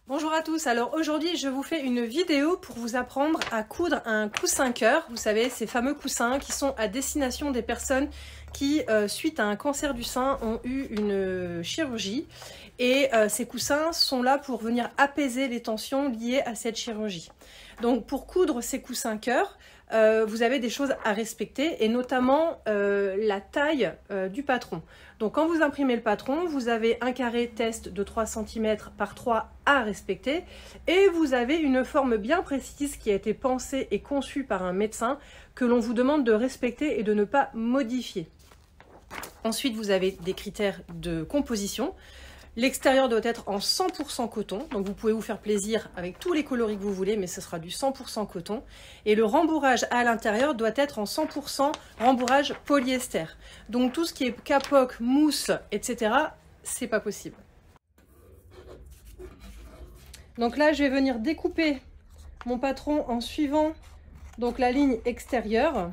Bonjour à tous, alors aujourd'hui je vous fais une vidéo pour vous apprendre à coudre un coussin cœur. Vous savez, ces fameux coussins qui sont à destination des personnes qui, suite à un cancer du sein, ont eu une chirurgie. Et ces coussins sont là pour venir apaiser les tensions liées à cette chirurgie. Donc pour coudre ces coussins cœur, vous avez des choses à respecter et notamment la taille du patron. Donc quand vous imprimez le patron, vous avez un carré test de 3 cm par 3 à respecter et vous avez une forme bien précise qui a été pensée et conçue par un médecin que l'on vous demande de respecter et de ne pas modifier. Ensuite, vous avez des critères de composition. L'extérieur doit être en 100% coton, donc vous pouvez vous faire plaisir avec tous les coloris que vous voulez, mais ce sera du 100% coton. Et le rembourrage à l'intérieur doit être en 100% rembourrage polyester. Donc tout ce qui est capote, mousse, etc., c'est pas possible. Donc là, je vais venir découper mon patron en suivant donc la ligne extérieure.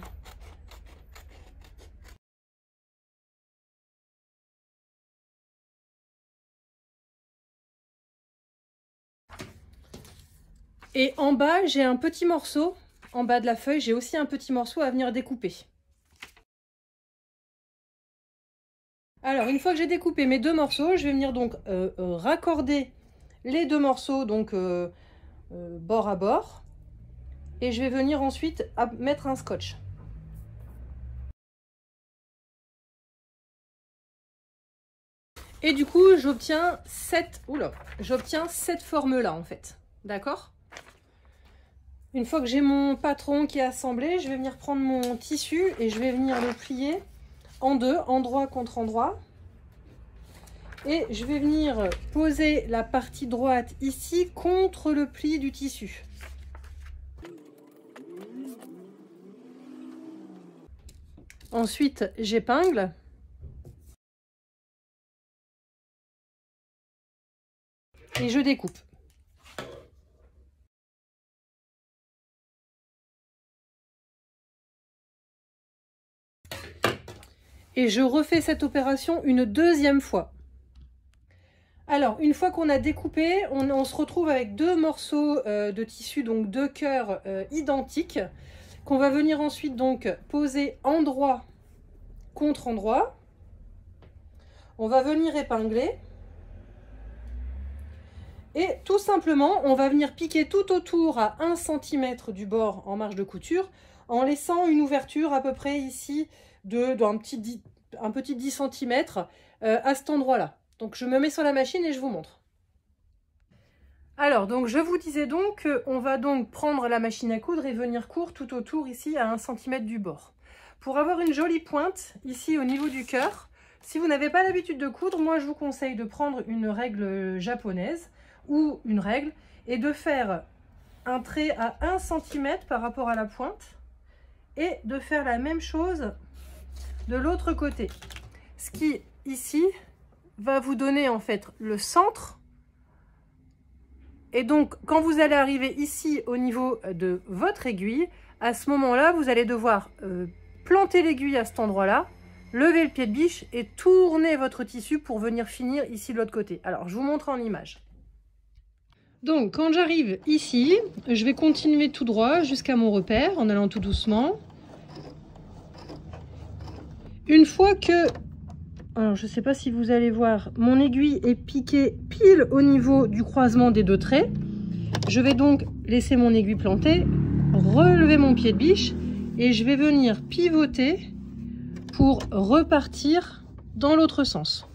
Et en bas, j'ai un petit morceau, en bas de la feuille, j'ai aussi un petit morceau à venir découper. Alors, une fois que j'ai découpé mes deux morceaux, je vais venir donc raccorder les deux morceaux, donc bord à bord. Et je vais venir ensuite mettre un scotch. Et du coup, j'obtiens cette forme-là, en fait. D'accord ? Une fois que j'ai mon patron qui est assemblé, je vais venir prendre mon tissu et je vais venir le plier en deux, endroit contre endroit. Et je vais venir poser la partie droite ici contre le pli du tissu. Ensuite, j'épingle. Et je découpe. Et je refais cette opération une deuxième fois. Alors, une fois qu'on a découpé, on se retrouve avec deux morceaux de tissu, donc deux cœurs identiques, qu'on va venir ensuite donc poser endroit contre endroit. On va venir épingler. Et tout simplement, on va venir piquer tout autour à 1 cm du bord en marge de couture, en laissant une ouverture à peu près ici d'un petit 10 cm à cet endroit-là. Donc je me mets sur la machine et je vous montre. Alors, donc je vous disais donc qu'on va donc prendre la machine à coudre et venir coudre tout autour ici à 1 cm du bord. Pour avoir une jolie pointe ici au niveau du cœur, si vous n'avez pas l'habitude de coudre, moi je vous conseille de prendre une règle japonaise ou une règle et de faire un trait à 1 cm par rapport à la pointe et de faire la même chose de l'autre côté. Ce qui ici va vous donner en fait le centre. Et donc quand vous allez arriver ici au niveau de votre aiguille, à ce moment-là vous allez devoir planter l'aiguille à cet endroit-là, lever le pied de biche et tourner votre tissu pour venir finir ici de l'autre côté. Alors je vous montre en image. Donc quand j'arrive ici, je vais continuer tout droit jusqu'à mon repère en allant tout doucement. Une fois que, alors je ne sais pas si vous allez voir, mon aiguille est piquée pile au niveau du croisement des deux traits, je vais donc laisser mon aiguille plantée, relever mon pied de biche et je vais venir pivoter pour repartir dans l'autre sens.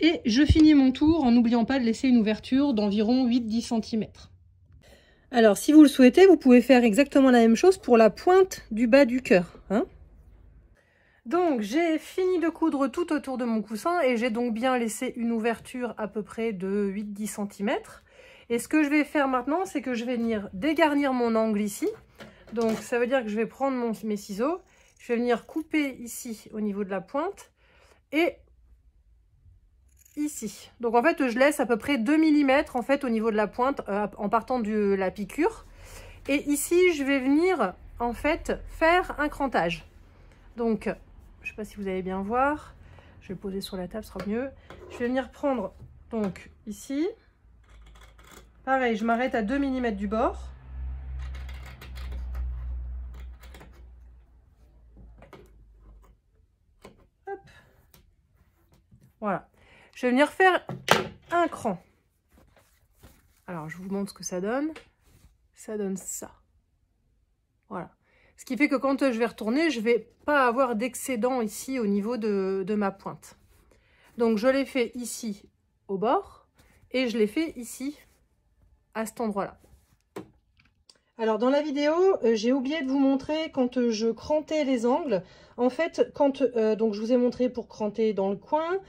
Et je finis mon tour en n'oubliant pas de laisser une ouverture d'environ 8-10 cm. Alors, si vous le souhaitez, vous pouvez faire exactement la même chose pour la pointe du bas du cœur. Donc, j'ai fini de coudre tout autour de mon coussin et j'ai donc bien laissé une ouverture à peu près de 8-10 cm. Et ce que je vais faire maintenant, c'est que je vais venir dégarnir mon angle ici. Donc, ça veut dire que je vais prendre mes ciseaux, je vais venir couper ici au niveau de la pointe et ici. Donc en fait je laisse à peu près 2 mm en fait au niveau de la pointe en partant de la piqûre. Et ici je vais venir en fait faire un crantage. Donc, je ne sais pas si vous allez bien voir. Je vais le poser sur la table, ce sera mieux. Je vais venir prendre, donc, ici. Pareil, je m'arrête à 2 mm du bord. Hop. Voilà. Je vais venir faire un cran. Alors, je vous montre ce que ça donne. Ça donne ça. Voilà. Ce qui fait que quand je vais retourner, je ne vais pas avoir d'excédent ici au niveau de ma pointe. Donc, je l'ai fait ici au bord et je l'ai fait ici à cet endroit-là. Alors, dans la vidéo, j'ai oublié de vous montrer quand je crantais les angles. En fait, donc je vous ai montré pour cranter dans le coin,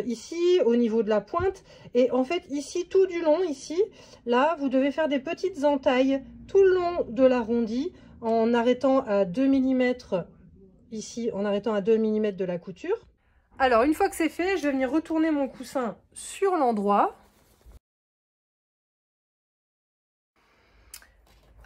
ici, au niveau de la pointe. Et en fait, ici, tout du long, ici, là, vous devez faire des petites entailles tout le long de l'arrondi en arrêtant à 2 mm ici, en arrêtant à 2 mm de la couture. Alors, une fois que c'est fait, je vais venir retourner mon coussin sur l'endroit.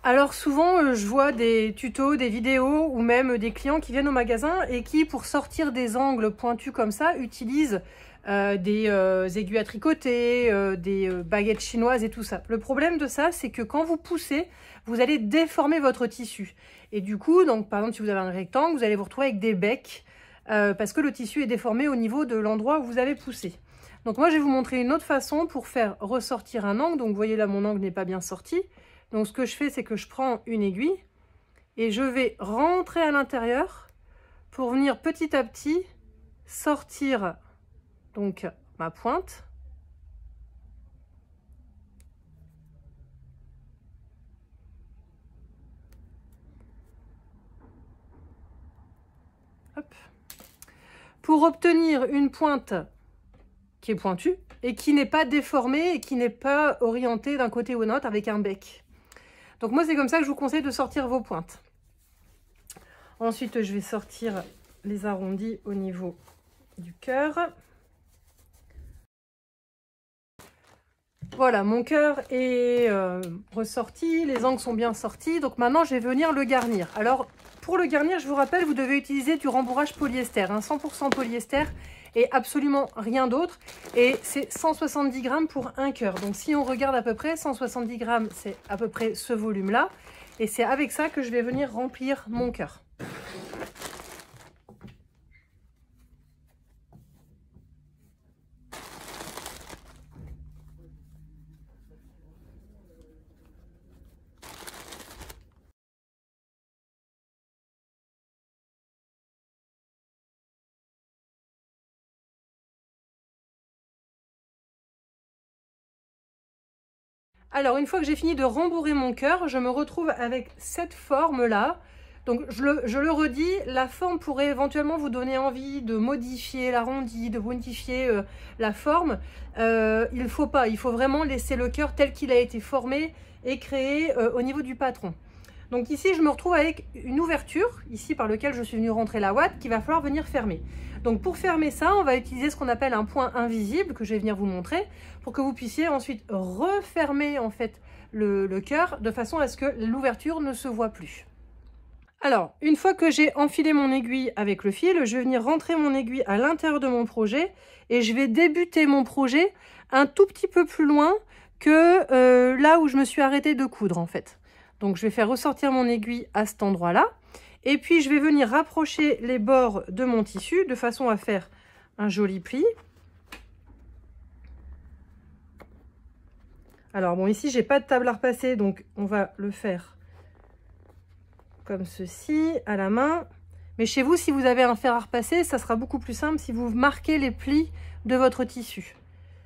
Alors souvent, je vois des tutos, des vidéos ou même des clients qui viennent au magasin et qui, pour sortir des angles pointus comme ça, utilisent des aiguilles à tricoter, des baguettes chinoises et tout ça. Le problème de ça, c'est que quand vous poussez, vous allez déformer votre tissu. Et du coup, donc, par exemple, si vous avez un rectangle, vous allez vous retrouver avec des becs parce que le tissu est déformé au niveau de l'endroit où vous avez poussé. Donc moi, je vais vous montrer une autre façon pour faire ressortir un angle. Donc vous voyez là, mon angle n'est pas bien sorti. Donc ce que je fais, c'est que je prends une aiguille et je vais rentrer à l'intérieur pour venir petit à petit sortir donc ma pointe. Hop. Pour obtenir une pointe qui est pointue et qui n'est pas déformée et qui n'est pas orientée d'un côté ou d'un autre avec un bec. Donc moi, c'est comme ça que je vous conseille de sortir vos pointes. Ensuite, je vais sortir les arrondis au niveau du cœur. Voilà, mon cœur est ressorti, les angles sont bien sortis. Donc maintenant, je vais venir le garnir. Alors, pour le garnir, je vous rappelle, vous devez utiliser du rembourrage polyester, 100% polyester et absolument rien d'autre. Et c'est 170 grammes pour un cœur. Donc si on regarde à peu près, 170 grammes, c'est à peu près ce volume-là. Et c'est avec ça que je vais venir remplir mon cœur. Alors, une fois que j'ai fini de rembourrer mon cœur, je me retrouve avec cette forme-là. Donc, je le redis, la forme pourrait éventuellement vous donner envie de modifier l'arrondi, de modifier la forme. Il ne faut pas, il faut vraiment laisser le cœur tel qu'il a été formé et créé au niveau du patron. Donc ici, je me retrouve avec une ouverture, ici par lequel je suis venue rentrer la ouate, qu'il va falloir venir fermer. Donc pour fermer ça, on va utiliser ce qu'on appelle un point invisible, que je vais venir vous montrer, pour que vous puissiez ensuite refermer en fait le cœur, de façon à ce que l'ouverture ne se voit plus. Alors, une fois que j'ai enfilé mon aiguille avec le fil, je vais venir rentrer mon aiguille à l'intérieur de mon projet, et je vais débuter mon projet un tout petit peu plus loin que là où je me suis arrêtée de coudre en fait. Donc, je vais faire ressortir mon aiguille à cet endroit-là. Et puis, je vais venir rapprocher les bords de mon tissu de façon à faire un joli pli. Alors, bon, ici, j'ai pas de table à repasser, donc on va le faire comme ceci, à la main. Mais chez vous, si vous avez un fer à repasser, ça sera beaucoup plus simple si vous marquez les plis de votre tissu.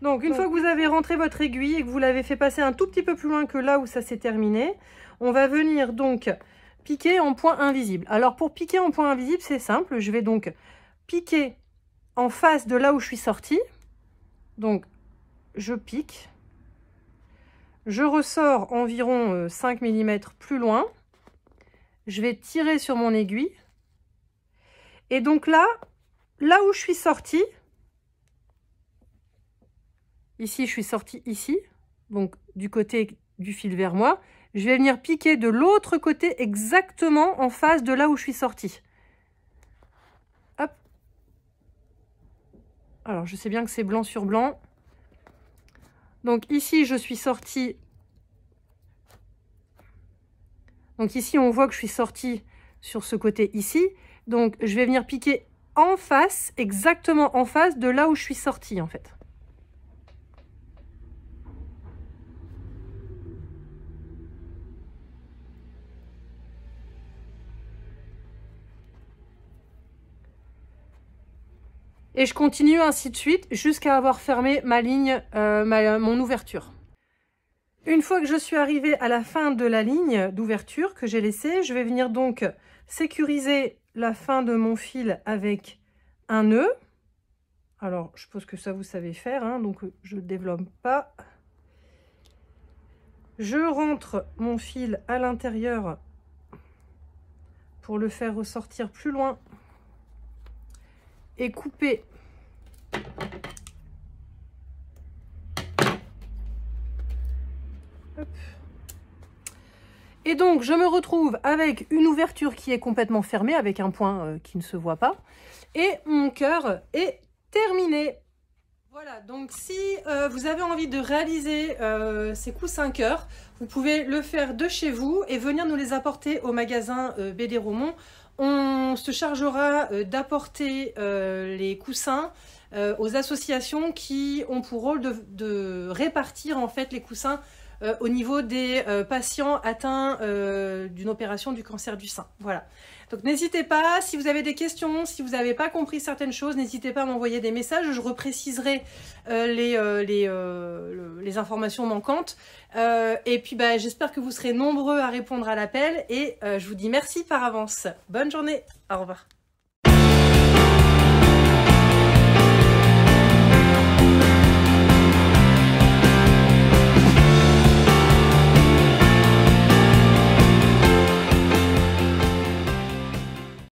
Donc, une fois que vous avez rentré votre aiguille et que vous l'avez fait passer un tout petit peu plus loin que là où ça s'est terminé, on va venir donc piquer en point invisible. Alors, pour piquer en point invisible, c'est simple. Je vais donc piquer en face de là où je suis sortie. Donc, je pique. Je ressors environ 5 mm plus loin. Je vais tirer sur mon aiguille. Et donc là où je suis sortie, ici, je suis sortie ici, donc du côté du fil vers moi, je vais venir piquer de l'autre côté exactement en face de là où je suis sortie. Hop. Alors, je sais bien que c'est blanc sur blanc. Donc ici, je suis sortie. Donc ici, on voit que je suis sortie sur ce côté ici. Donc, je vais venir piquer en face, exactement en face de là où je suis sortie, en fait. Et je continue ainsi de suite jusqu'à avoir fermé ma ligne, mon ouverture. Une fois que je suis arrivée à la fin de la ligne d'ouverture que j'ai laissée, je vais venir donc sécuriser la fin de mon fil avec un nœud. Alors, je suppose que ça vous savez faire, hein, donc je ne développe pas. Je rentre mon fil à l'intérieur pour le faire ressortir plus loin et couper. Hop. Et donc, je me retrouve avec une ouverture qui est complètement fermée, avec un point qui ne se voit pas. Et mon cœur est terminé. Voilà, donc si vous avez envie de réaliser ces coussins cœur, vous pouvez le faire de chez vous et venir nous les apporter au magasin BD Romont. On se chargera d'apporter les coussins aux associations qui ont pour rôle de répartir en fait les coussins au niveau des patients atteints d'une opération du cancer du sein. Voilà. Donc n'hésitez pas, si vous avez des questions, si vous n'avez pas compris certaines choses, n'hésitez pas à m'envoyer des messages, je repréciserai les informations manquantes. Et puis bah, j'espère que vous serez nombreux à répondre à l'appel et je vous dis merci par avance. Bonne journée, au revoir.